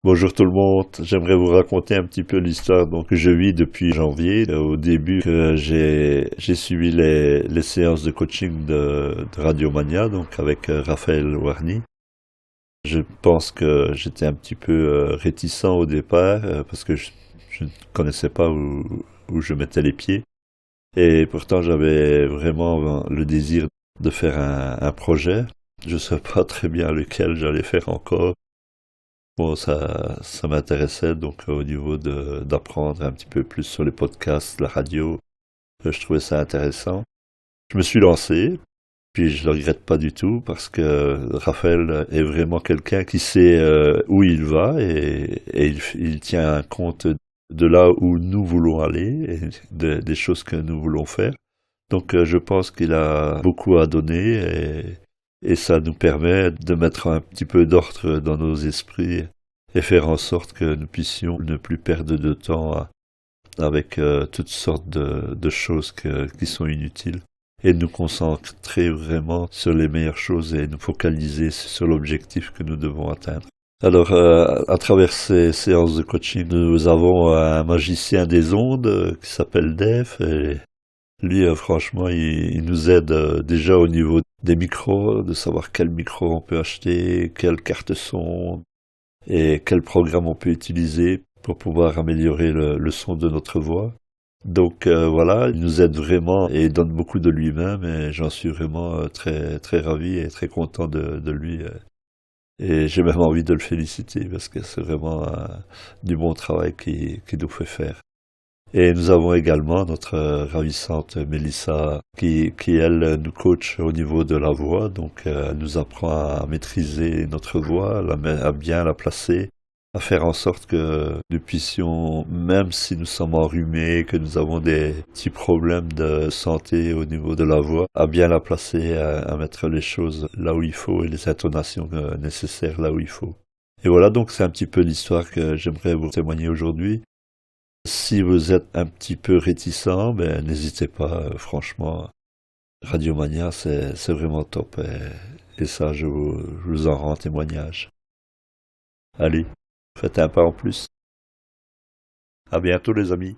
Bonjour tout le monde, j'aimerais vous raconter un petit peu l'histoire que je vis depuis janvier. Au début, j'ai suivi les séances de coaching de Radio Mania, donc avec Raphaël Warny. Je pense que j'étais un petit peu réticent au départ parce que je ne connaissais pas où je mettais les pieds. Et pourtant, j'avais vraiment le désir de faire un projet. Je ne sais pas très bien lequel j'allais faire encore. Bon, ça m'intéressait donc au niveau d'apprendre un petit peu plus sur les podcasts, la radio. Je trouvais ça intéressant. Je me suis lancé, puis je le regrette pas du tout parce que Raphaël est vraiment quelqu'un qui sait où il va et il tient compte de là où nous voulons aller et des choses que nous voulons faire. Donc je pense qu'il a beaucoup à donner et ça nous permet de mettre un petit peu d'ordre dans nos esprits et faire en sorte que nous puissions ne plus perdre de temps avec toutes sortes de choses qui sont inutiles et nous concentrer vraiment sur les meilleures choses et nous focaliser sur l'objectif que nous devons atteindre. Alors, à travers ces séances de coaching, nous avons un magicien des ondes qui s'appelle Dave et lui, franchement, il nous aide déjà au niveau des micros, de savoir quel micro on peut acheter, quelle carte son et quel programme on peut utiliser pour pouvoir améliorer le son de notre voix. Donc voilà, il nous aide vraiment et donne beaucoup de lui-même et j'en suis vraiment très très ravi et très content de lui. Et j'ai même envie de le féliciter parce que c'est vraiment du bon travail qu'il nous fait faire. Et nous avons également notre ravissante Mélissa qui, elle, nous coach au niveau de la voix. Donc, elle nous apprend à maîtriser notre voix, à bien la placer, à faire en sorte que nous puissions, même si nous sommes enrhumés, que nous avons des petits problèmes de santé au niveau de la voix, à bien la placer, à mettre les choses là où il faut et les intonations nécessaires là où il faut. Et voilà, donc c'est un petit peu l'histoire que j'aimerais vous témoigner aujourd'hui. Si vous êtes un petit peu réticent, ben n'hésitez pas, franchement, Radio Mania, c'est vraiment top et ça, je vous en rends témoignage. Allez, faites un pas en plus. À bientôt les amis.